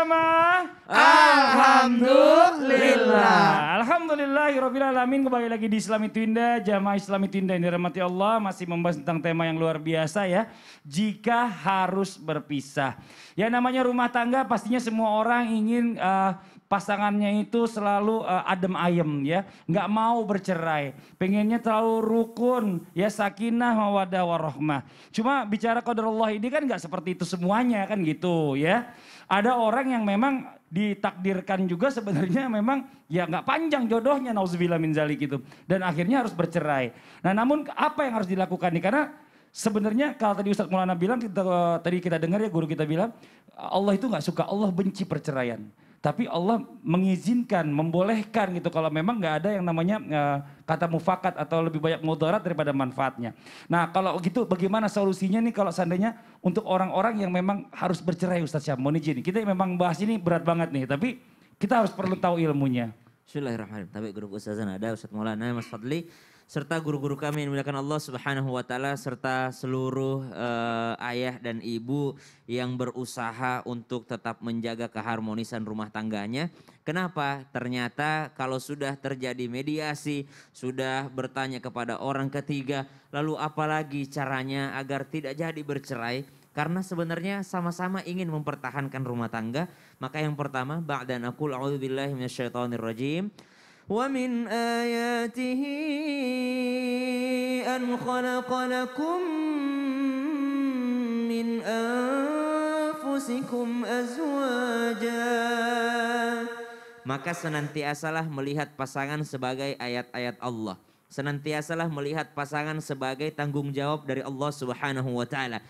bersama? Alhamdulillah. Alhamdulillahirabbil alamin. Kembali lagi di Islami Twinda, Jamaah Islami Twinda yang dirahmati Allah, masih membahas tentang tema yang luar biasa ya. Jika harus berpisah. Ya namanya rumah tangga pastinya semua orang ingin pasangannya itu selalu adem ayem ya. Nggak mau bercerai. Pengennya terlalu rukun ya, sakinah mawaddah warahmah. Cuma bicara qadarullah ini kan nggak seperti itu semuanya kan gitu ya. Ada orang yang memang ditakdirkan juga sebenarnya memang ya nggak panjang jodohnya, nauzubillah min zalik gitu. Dan akhirnya harus bercerai. Nah namun apa yang harus dilakukan nih? Karena sebenarnya kalau tadi Ustadz Maulana bilang, tadi kita dengar ya guru kita bilang, Allah itu nggak suka, Allah benci perceraian. Tapi Allah mengizinkan, membolehkan gitu kalau memang nggak ada yang namanya kata mufakat atau lebih banyak mudarat daripada manfaatnya. Nah kalau gitu bagaimana solusinya nih kalau seandainya untuk orang-orang yang memang harus bercerai Ustadz Syam, mohon izin. Kita memang bahas ini berat banget nih, tapi kita harus perlu tahu ilmunya. Bismillahirrahmanirrahim. Tapi grup Ustazan ada, Ustadz Maulana, Mas Fadli, serta guru-guru kami yang dimuliakan Allah Subhanahu wa taala, serta seluruh ayah dan ibu yang berusaha untuk tetap menjaga keharmonisan rumah tangganya. Kenapa? Ternyata kalau sudah terjadi mediasi, sudah bertanya kepada orang ketiga, lalu apalagi caranya agar tidak jadi bercerai? Karena sebenarnya sama-sama ingin mempertahankan rumah tangga. Maka yang pertama, ba'da naqul a'udzubillahi minasyaitonirrajim. وَمِنْ آيَاتِهِ أَنْ خَلَقَ لَكُمْ مِنْ أَنْفُسِكُمْ أَزْوَاجًا. Maka senantiasalah melihat pasangan sebagai ayat-ayat Allah. Senantiasalah melihat pasangan sebagai tanggung jawab dari Allah Subhanahu wa taala.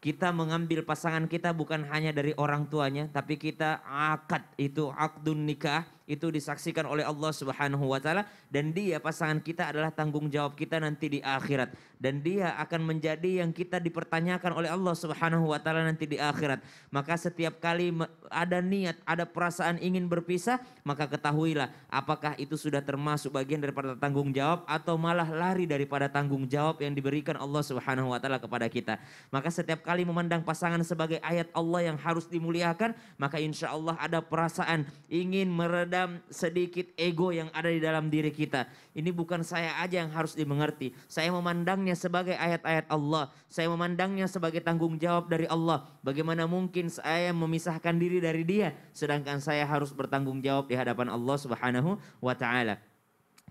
Kita mengambil pasangan kita bukan hanya dari orang tuanya, tapi kita akad itu, akdun nikah itu disaksikan oleh Allah Subhanahu wa taala, dan dia pasangan kita adalah tanggung jawab kita nanti di akhirat, dan dia akan menjadi yang kita dipertanyakan oleh Allah Subhanahu wa taala nanti di akhirat. Maka setiap kali ada niat, ada perasaan ingin berpisah, maka ketahuilah apakah itu sudah termasuk bagian daripada tanggung jawab atau malah lari daripada tanggung jawab yang diberikan Allah Subhanahu wa taala kepada kita. Maka setiap kali memandang pasangan sebagai ayat Allah yang harus dimuliakan, maka insya Allah ada perasaan ingin meredam sedikit ego yang ada di dalam diri kita. Ini bukan saya aja yang harus dimengerti. Saya memandangnya sebagai ayat-ayat Allah. Saya memandangnya sebagai tanggung jawab dari Allah. Bagaimana mungkin saya memisahkan diri dari dia, sedangkan saya harus bertanggung jawab di hadapan Allah Subhanahu wa taala.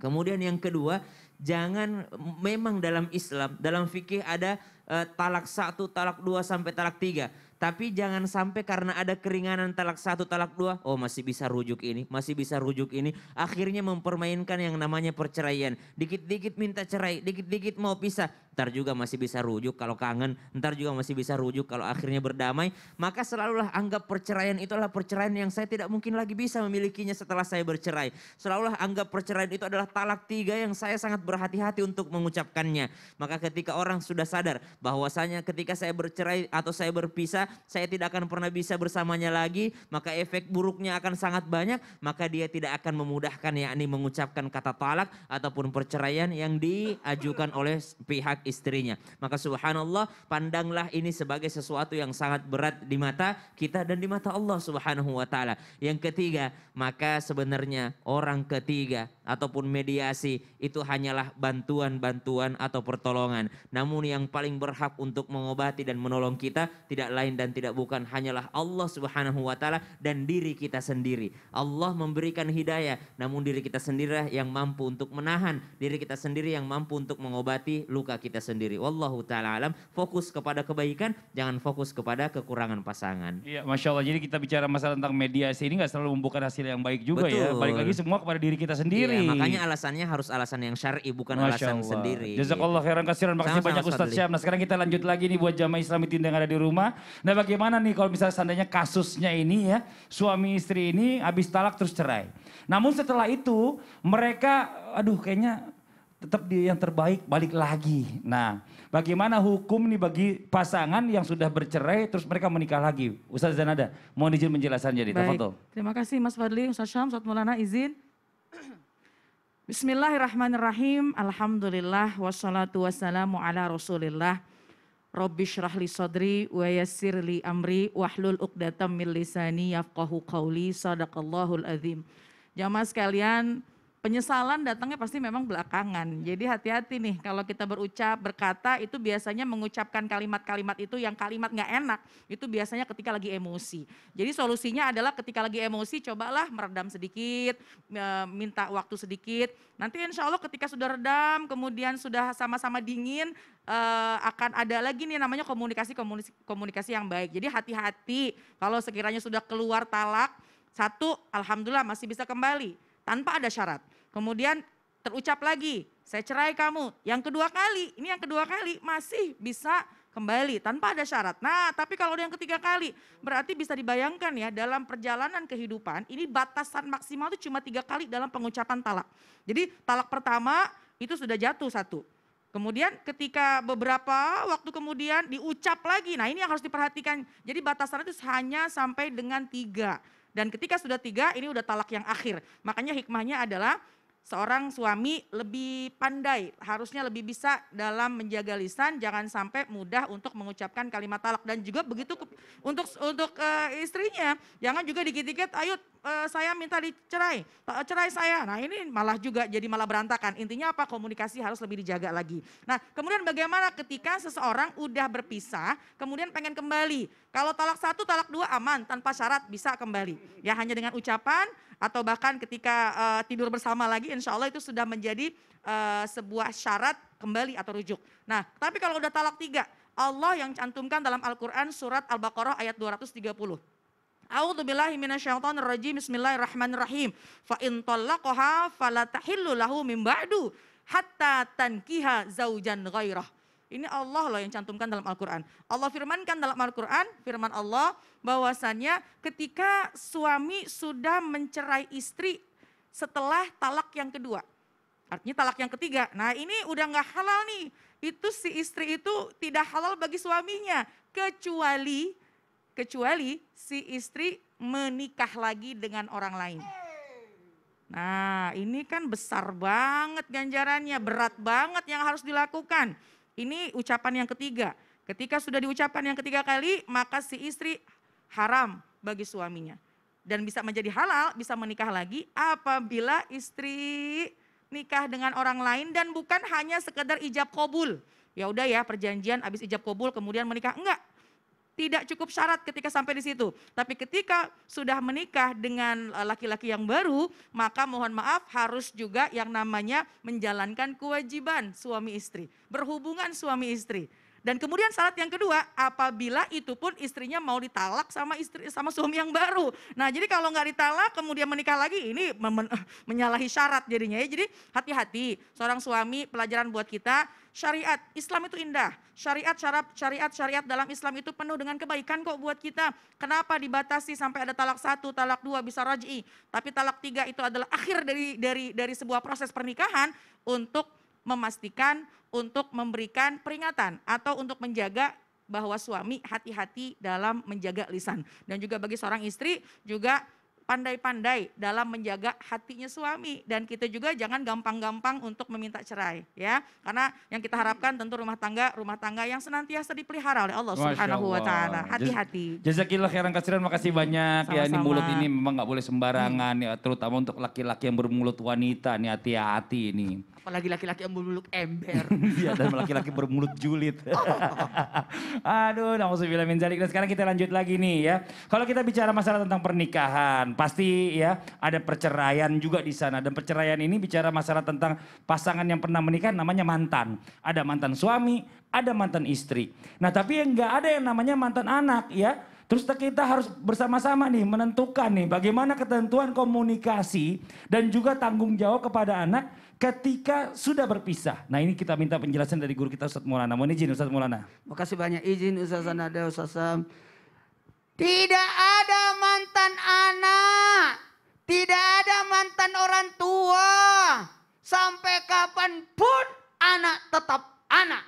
Kemudian yang kedua, jangan, memang dalam Islam, dalam fikih ada talak 1, talak 2 sampai talak 3. Tapi jangan sampai karena ada keringanan talak 1, talak 2, oh masih bisa rujuk ini, masih bisa rujuk ini. Akhirnya mempermainkan yang namanya perceraian. Dikit-dikit minta cerai, dikit-dikit mau pisah. Ntar juga masih bisa rujuk kalau kangen, ntar juga masih bisa rujuk kalau akhirnya berdamai. Maka selalulah anggap perceraian itu adalah perceraian yang saya tidak mungkin lagi bisa memilikinya setelah saya bercerai. Selalulah anggap perceraian itu adalah talak 3 yang saya sangat berhati-hati untuk mengucapkannya. Maka ketika orang sudah sadar bahwasanya ketika saya bercerai atau saya berpisah, saya tidak akan pernah bisa bersamanya lagi, maka efek buruknya akan sangat banyak, maka dia tidak akan memudahkan yakni mengucapkan kata talak ataupun perceraian yang diajukan oleh pihak istrinya. Maka subhanallah, pandanglah ini sebagai sesuatu yang sangat berat di mata kita dan di mata Allah Subhanahu wa taala. Yang ketiga, maka sebenarnya orang ketiga ataupun mediasi itu hanyalah bantuan-bantuan atau pertolongan. Namun yang paling berhak untuk mengobati dan menolong kita tidak lain dan tidak bukan hanyalah Allah Subhanahu wa taala dan diri kita sendiri. Allah memberikan hidayah, namun diri kita sendiri yang mampu untuk menahan, diri kita sendiri yang mampu untuk mengobati luka kita sendiri. Wallahu taala alam. Fokus kepada kebaikan, jangan fokus kepada kekurangan pasangan. Iya, Masya Allah. Jadi kita bicara masalah tentang mediasi ini gak selalu membuka hasil yang baik juga. Betul. Ya. Balik lagi semua kepada diri kita sendiri. Iya, makanya alasannya harus alasan yang syar'i, bukan Masya alasan Allah. sendiri. Jazakallah khairan kasiran. Makasih Sama-sama, banyak Ustadz Fadli. Syam. Nah sekarang kita lanjut lagi nih buat jamaah Islami Twinda yang ada di rumah. Nah bagaimana nih kalau misalnya seandainya kasusnya ini ya, suami istri ini habis talak terus cerai. Namun setelah itu mereka aduh kayaknya tetap dia yang terbaik balik lagi. Nah bagaimana hukum nih bagi pasangan yang sudah bercerai terus mereka menikah lagi? Ustaz Zanada, mohon izin menjelaskan jadi. Baik, Tafadhol. terima kasih Mas Fadli, Ustaz Syam, Ustaz Maulana izin. Bismillahirrahmanirrahim, alhamdulillah, wassalatu wassalamu ala rasulillah. Rabbi shrah li sadri wa yassir li amri wahlul uqdatam min lisani yafqahu qawli. Sadaqallahul azim. Jamaah sekalian, penyesalan datangnya pasti memang belakangan. Jadi hati-hati nih kalau kita berucap, berkata itu biasanya mengucapkan kalimat-kalimat itu yang kalimat gak enak. Itu biasanya ketika lagi emosi. Jadi solusinya adalah ketika lagi emosi cobalah meredam sedikit, minta waktu sedikit. Nanti insya Allah ketika sudah redam, kemudian sudah sama-sama dingin, akan ada lagi nih namanya komunikasi yang baik. Jadi hati-hati kalau sekiranya sudah keluar talak, satu alhamdulillah masih bisa kembali tanpa ada syarat. Kemudian terucap lagi, saya cerai kamu. Yang kedua kali masih bisa kembali tanpa ada syarat. Nah tapi kalau yang ketiga kali, berarti bisa dibayangkan ya dalam perjalanan kehidupan, ini batasan maksimal itu cuma 3 kali dalam pengucapan talak. Jadi talak pertama itu sudah jatuh 1. Kemudian ketika beberapa waktu kemudian diucap lagi, nah ini yang harus diperhatikan. Jadi batasan itu hanya sampai dengan 3. Dan ketika sudah 3, ini udah talak yang akhir. Makanya hikmahnya adalah seorang suami lebih pandai, harusnya lebih bisa dalam menjaga lisan, jangan sampai mudah untuk mengucapkan kalimat talak. Dan juga begitu untuk istrinya, jangan juga dikit-dikit, ayo saya minta dicerai, cerai saya. Nah ini malah berantakan. Intinya apa? Komunikasi harus lebih dijaga lagi. Nah kemudian bagaimana ketika seseorang udah berpisah, kemudian pengen kembali. Kalau talak 1, talak 2 aman, tanpa syarat bisa kembali. Ya hanya dengan ucapan, atau bahkan ketika tidur bersama lagi, insya Allah itu sudah menjadi sebuah syarat kembali atau rujuk. Nah tapi kalau udah talak 3, Allah yang cantumkan dalam Al-Quran surat Al-Baqarah ayat 230. A'udzubillahi minasyaitonirrajim. Bismillahirrahmanirrahim. Fa in talaqaha fala tahillu lahu min ba'du hatta tankiha zaujan ghairah. Ini Allah loh yang cantumkan dalam Al-Quran. Allah firmankan dalam Al-Quran, firman Allah bahwasannya ketika suami sudah mencerai istri setelah talak yang kedua. Artinya talak yang ketiga. Nah ini udah gak halal nih. Itu si istri itu tidak halal bagi suaminya. Kecuali si istri menikah lagi dengan orang lain. Nah ini kan besar banget ganjarannya, berat banget yang harus dilakukan. Ini ucapan yang ketiga. Ketika sudah diucapkan yang ketiga kali, maka si istri haram bagi suaminya. Dan bisa menjadi halal, bisa menikah lagi apabila istri nikah dengan orang lain dan bukan hanya sekedar ijab kabul. Ya udah ya perjanjian habis ijab kabul kemudian menikah, enggak. Tidak cukup syarat ketika sampai di situ. Tapi ketika sudah menikah dengan laki-laki yang baru, maka mohon maaf harus juga yang namanya menjalankan kewajiban suami istri. Berhubungan suami istri. Dan kemudian syarat yang kedua, apabila itu pun istrinya mau ditalak sama suami yang baru. Nah jadi kalau nggak ditalak kemudian menikah lagi, ini menyalahi syarat jadinya ya. Jadi hati-hati seorang suami, pelajaran buat kita, syariat Islam itu indah. Syariat dalam Islam itu penuh dengan kebaikan kok buat kita. Kenapa dibatasi sampai ada talak 1, talak 2 bisa raj'i. Tapi talak 3 itu adalah akhir dari sebuah proses pernikahan untuk memastikan, untuk memberikan peringatan atau untuk menjaga bahwa suami hati-hati dalam menjaga lisan. Dan juga bagi seorang istri juga pandai-pandai dalam menjaga hatinya suami. Dan kita juga jangan gampang-gampang untuk meminta cerai ya. Karena yang kita harapkan tentu rumah tangga yang senantiasa dipelihara oleh Allah Subhanahu wa taala. Hati-hati. Jazakillah khairan katsiran, makasih banyak. Sama-sama. Ya ini mulut ini memang nggak boleh sembarangan ya, terutama untuk laki-laki yang bermulut wanita nih, hati-hati ini. Apalagi laki-laki yang bermulut ember. Iya, dan laki-laki bermulut julid. Aduh, nauzubillah min dzalik. Dan sekarang kita lanjut lagi nih ya. Kalau kita bicara masalah tentang pernikahan, pasti ya ada perceraian juga di sana. Dan perceraian ini bicara masalah tentang pasangan yang pernah menikah namanya mantan. Ada mantan suami, ada mantan istri. Nah tapi yang nggak ada yang namanya mantan anak ya. Terus kita harus bersama-sama nih menentukan nih bagaimana ketentuan komunikasi dan juga tanggung jawab kepada anak ketika sudah berpisah. Nah ini kita minta penjelasan dari guru kita Ustadz Maulana. Mohon izin Ustadz Maulana. Makasih banyak izin Ustaz Nada, Ustaz Sam. Tidak ada mantan anak, tidak ada mantan orang tua. Sampai kapanpun anak tetap anak.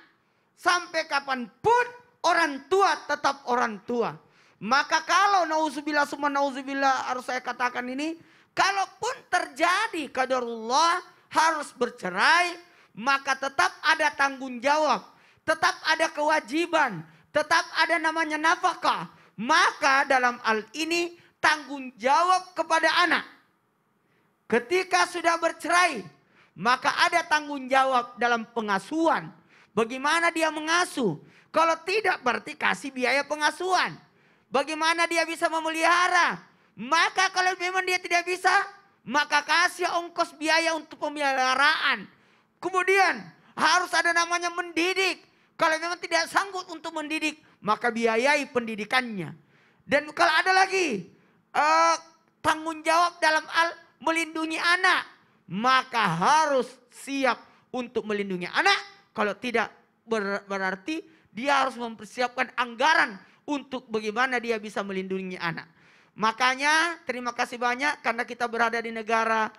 Sampai kapanpun orang tua tetap orang tua. Maka kalau nauzubillah summa nauzubillah harus saya katakan ini, kalaupun terjadi qadarullah harus bercerai, maka tetap ada tanggung jawab tetap ada kewajiban, tetap ada namanya nafkah. Maka dalam hal ini tanggung jawab kepada anak. Ketika sudah bercerai, maka ada tanggung jawab dalam pengasuhan. Bagaimana dia mengasuh? Kalau tidak berarti kasih biaya pengasuhan. Bagaimana dia bisa memelihara? Maka kalau memang dia tidak bisa, maka kasih ongkos biaya untuk pemeliharaan. Kemudian harus ada namanya mendidik. Kalau memang tidak sanggup untuk mendidik, maka biayai pendidikannya. Dan kalau ada lagi tanggung jawab dalam hal melindungi anak, maka harus siap untuk melindungi anak. Kalau tidak berarti dia harus mempersiapkan anggaran untuk bagaimana dia bisa melindungi anak. Makanya terima kasih banyak karena kita berada di negara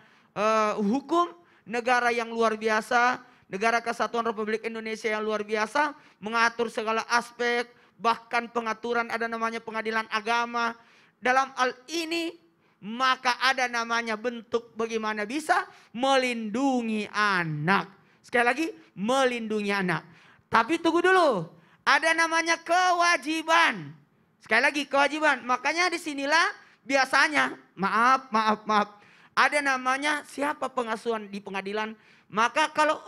hukum, negara yang luar biasa, negara Kesatuan Republik Indonesia yang luar biasa, mengatur segala aspek, bahkan pengaturan ada namanya pengadilan agama. Dalam hal ini maka ada namanya bentuk bagaimana bisa melindungi anak. Sekali lagi, melindungi anak. Tapi tunggu dulu, ada namanya kewajiban. Sekali lagi kewajiban. Makanya disinilah biasanya, maaf. Ada namanya siapa pengasuhan di pengadilan. Maka kalau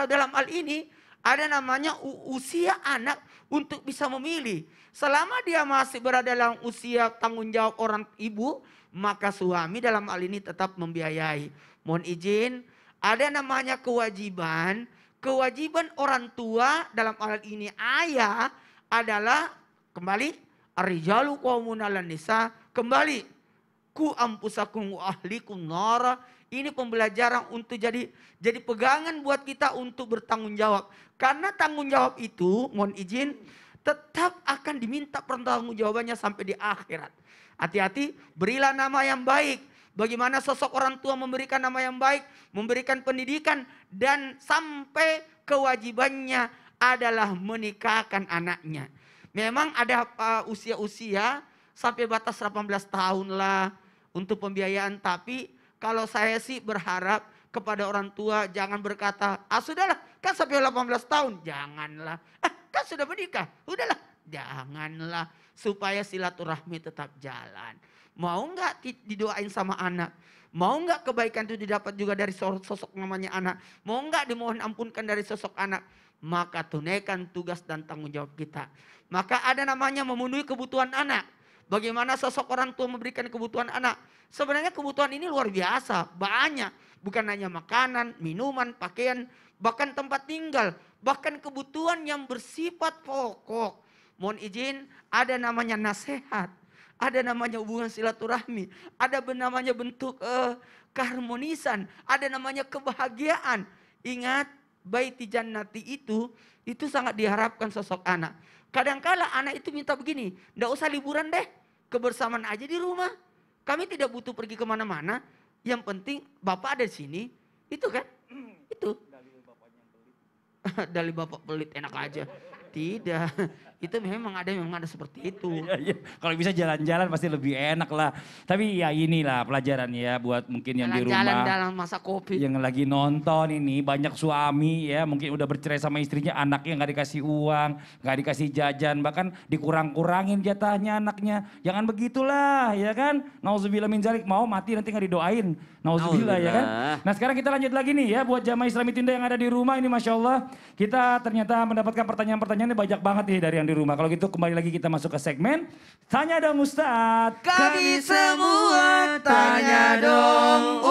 dalam hal ini ada namanya usia anak untuk bisa memilih. Selama dia masih berada dalam usia tanggung jawab orang ibu, maka suami dalam hal ini tetap membiayai. Mohon izin, ada namanya kewajiban. Kewajiban orang tua dalam hal ini ayah adalah kembali ar-rijalu qawwamun 'alan nisa, kembali ku ampusakum wa ahlikum nara. Ini pembelajaran untuk jadi pegangan buat kita untuk bertanggung jawab. Karena tanggung jawab itu, mohon izin, tetap akan diminta pertanggungjawabannya sampai di akhirat. Hati-hati, berilah nama yang baik. Bagaimana sosok orang tua memberikan nama yang baik, memberikan pendidikan, dan sampai kewajibannya adalah menikahkan anaknya. Memang ada usia-usia sampai batas 18 tahun lah untuk pembiayaan. Tapi kalau saya sih berharap kepada orang tua jangan berkata, sudahlah kan sampai 18 tahun. Janganlah, kan sudah menikah, udahlah. Janganlah, supaya silaturahmi tetap jalan. Mau nggak didoain sama anak? Mau nggak kebaikan itu didapat juga dari sosok namanya anak? Mau nggak dimohon ampunkan dari sosok anak? Maka tunaikan tugas dan tanggung jawab kita. Maka ada namanya memenuhi kebutuhan anak. Bagaimana sosok orang tua memberikan kebutuhan anak? Sebenarnya kebutuhan ini luar biasa, banyak. Bukan hanya makanan, minuman, pakaian, bahkan tempat tinggal. Bahkan kebutuhan yang bersifat pokok. Mohon izin, ada namanya nasihat. Ada namanya hubungan silaturahmi. Ada namanya bentuk keharmonisan. Ada namanya kebahagiaan. Ingat, baiti jannati itu sangat diharapkan sosok anak. Kadangkala anak itu minta begini, nggak usah liburan deh, kebersamaan aja di rumah. Kami tidak butuh pergi kemana-mana. Yang penting bapak ada di sini. Itu kan? Itu. Dari bapak pelit enak aja. Tidak. Itu memang ada seperti itu. Iya. Kalau bisa jalan-jalan pasti lebih enak lah. Tapi ya inilah pelajaran ya buat mungkin yang di rumah. Jalan-jalan dalam masa Covid. Yang lagi nonton ini banyak suami ya mungkin udah bercerai sama istrinya, anaknya nggak dikasih uang, nggak dikasih jajan, bahkan dikurang-kurangin jatahnya anaknya. Jangan begitulah ya kan. Nauzubillah min dzalik, mau mati nanti nggak didoain. Nauzubillah ya kan. Nah sekarang kita lanjut lagi nih ya buat jamaah Islami Tinda yang ada di rumah ini, Masya Allah. Kita ternyata mendapatkan pertanyaan-pertanyaan banyak banget nih dari yang di rumah. Kalau gitu kembali lagi kita masuk ke segmen Tanya Dong Ustadz. Kami semua tanya dong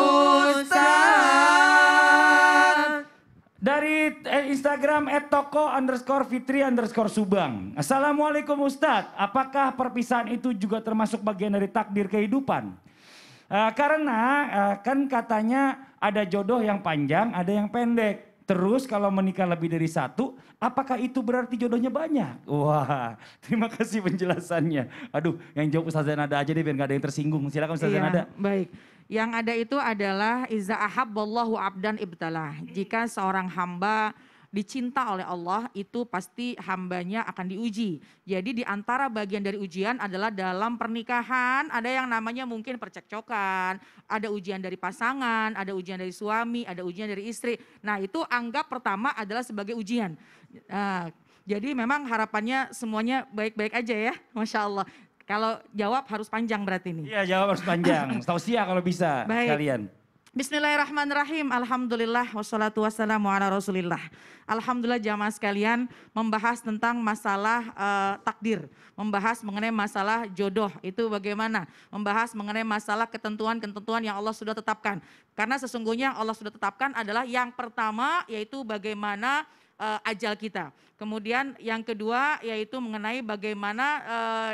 Ustadz. Dari Instagram @toko_fitri_subang. Assalamualaikum Ustadz, apakah perpisahan itu juga termasuk bagian dari takdir kehidupan? Karena kan katanya ada jodoh yang panjang, ada yang pendek. Terus kalau menikah lebih dari satu, apakah itu berarti jodohnya banyak? Wah, terima kasih penjelasannya. Aduh, yang jawab Ustazah Nada aja deh biar gak ada yang tersinggung. Silakan Ustazah Nada. Baik, yang ada itu adalah iza ahabballahu abdan ibtalah. Jika seorang hamba dicinta oleh Allah, itu pasti hambanya akan diuji. Jadi di antara bagian dari ujian adalah dalam pernikahan ada yang namanya mungkin percekcokan, ada ujian dari pasangan, ada ujian dari suami, ada ujian dari istri. Nah itu anggap pertama adalah sebagai ujian. Jadi memang harapannya semuanya baik-baik aja ya, Masya Allah. Kalau jawab harus panjang berarti ini. Iya, jawab harus panjang. Tausiah kalau bisa Baik. kalian. Bismillahirrahmanirrahim. Alhamdulillah wassalatu wassalamu ala Rasulillah. Alhamdulillah jamaah sekalian membahas tentang masalah takdir, membahas mengenai masalah jodoh itu bagaimana, membahas mengenai masalah ketentuan-ketentuan yang Allah sudah tetapkan. Karena sesungguhnya Allah sudah tetapkan adalah yang pertama yaitu bagaimana ajal kita. Kemudian yang kedua yaitu mengenai bagaimana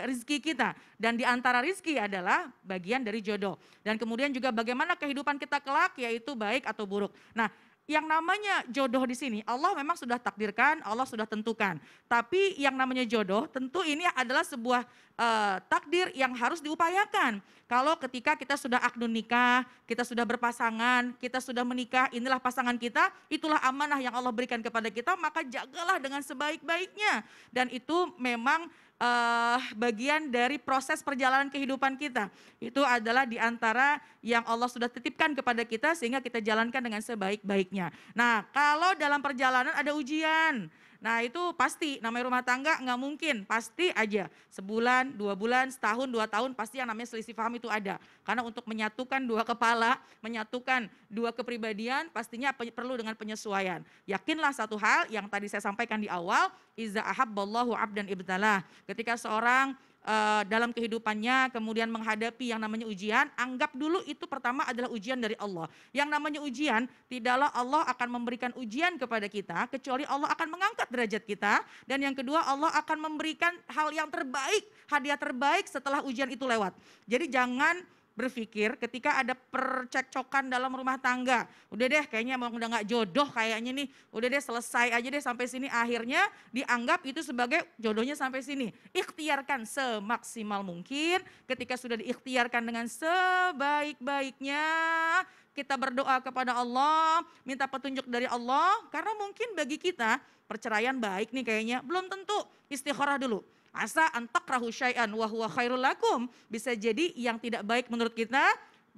rizki kita. Dan di antara rizki adalah bagian dari jodoh. Dan kemudian juga bagaimana kehidupan kita kelak yaitu baik atau buruk. Nah, yang namanya jodoh di sini Allah memang sudah takdirkan, Allah sudah tentukan. Tapi yang namanya jodoh tentu ini adalah sebuah takdir yang harus diupayakan. Kalau ketika kita sudah akdun nikah, kita sudah berpasangan, kita sudah menikah, inilah pasangan kita, itulah amanah yang Allah berikan kepada kita, maka jagalah dengan sebaik-baiknya. Dan itu memang bagian dari proses perjalanan kehidupan kita. Itu adalah di antara yang Allah sudah titipkan kepada kita sehingga kita jalankan dengan sebaik-baiknya. Nah, kalau dalam perjalanan ada ujian, nah itu pasti namanya rumah tangga nggak mungkin, pasti aja sebulan, 2 bulan, setahun, 2 tahun pasti yang namanya selisih paham itu ada. Karena untuk menyatukan dua kepala, menyatukan dua kepribadian pastinya perlu dengan penyesuaian. Yakinlah satu hal yang tadi saya sampaikan di awal, iza ahabballahu abdan ibtalah. Ketika seorang dalam kehidupannya kemudian menghadapi yang namanya ujian, anggap dulu itu pertama adalah ujian dari Allah. Yang namanya ujian, tidaklah Allah akan memberikan ujian kepada kita, kecuali Allah akan mengangkat derajat kita. Dan yang kedua Allah akan memberikan hal yang terbaik, hadiah terbaik setelah ujian itu lewat. Jadi jangan berpikir ketika ada percekcokan dalam rumah tangga, udah deh kayaknya emang udah gak jodoh kayaknya nih, udah deh selesai aja deh sampai sini, akhirnya dianggap itu sebagai jodohnya sampai sini. Ikhtiarkan semaksimal mungkin, ketika sudah diikhtiarkan dengan sebaik-baiknya, kita berdoa kepada Allah, minta petunjuk dari Allah, karena mungkin bagi kita perceraian baik nih kayaknya, belum tentu, istikharah dulu. Asa antakrahu syai'an wa huwa khairul lakum. Bisa jadi yang tidak baik menurut kita,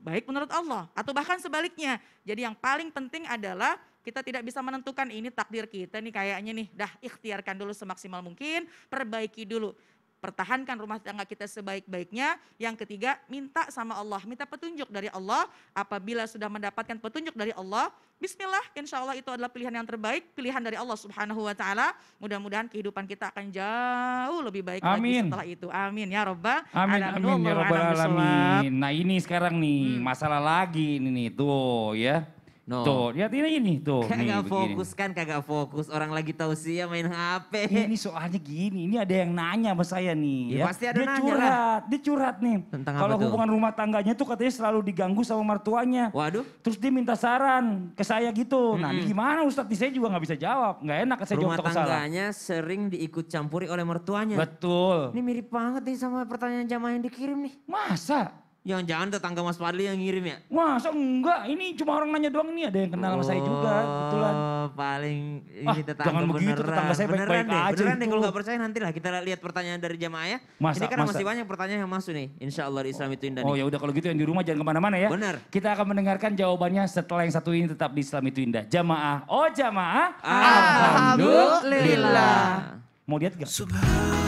baik menurut Allah. Atau bahkan sebaliknya. Jadi yang paling penting adalah kita tidak bisa menentukan ini takdir kita nih kayaknya nih. Dah ikhtiarkan dulu semaksimal mungkin, perbaiki dulu. Pertahankan rumah tangga kita sebaik-baiknya. Yang ketiga, minta sama Allah, minta petunjuk dari Allah. Apabila sudah mendapatkan petunjuk dari Allah, bismillah, insya Allah itu adalah pilihan yang terbaik, pilihan dari Allah Subhanahu wa Ta'ala. Mudah-mudahan kehidupan kita akan jauh lebih baik lagi setelah itu. Amin ya Rabbal Amin, alamin. amin ya Rabbal Wallahu a'lam alamin. Nah ini sekarang nih, masalah lagi ini nih, tuh ya. No. Tuh, lihat ini tuh. nih, Kagak begini. fokus kan, kagak fokus. Orang lagi tausiah main HP. Ini soalnya gini, ini ada yang nanya sama saya nih. Ya, pasti ada dia nanya curhat, dia curhat nih. Tentang Kalau apa tuh? hubungan rumah tangganya tuh katanya selalu diganggu sama mertuanya. Waduh. Terus dia minta saran ke saya gitu. Nah ini gimana Ustadz? Saya juga gak bisa jawab. Gak enak saya jawab Rumah takut salah. tangganya sering diikut campuri oleh mertuanya. Betul. Ini mirip banget nih sama pertanyaan jamaah yang dikirim nih. Masa? Jangan-jangan tetangga Mas Fadli yang ngirim ya? Masa enggak? Ini cuma orang nanya doang, ini ada yang kenal sama saya juga. Kebetulan. Paling ini Ah, tetangga jangan begitu, beneran. tetangga saya Beneran baik-baik deh, aja beneran deh itu. kalau gak percaya nanti lah kita lihat pertanyaan dari jamaah ya. Masa, Ini kan masa. masih banyak pertanyaan yang masuk nih. Insya Allah di Islam itu Indah Oh nih. ya udah kalau gitu yang di rumah jangan kemana-mana ya. Benar. Kita akan mendengarkan jawabannya setelah yang satu ini tetap di Islam itu Indah. Jamaah, oh jamaah. Alhamdulillah. Mau lihat gak? Subhanallah.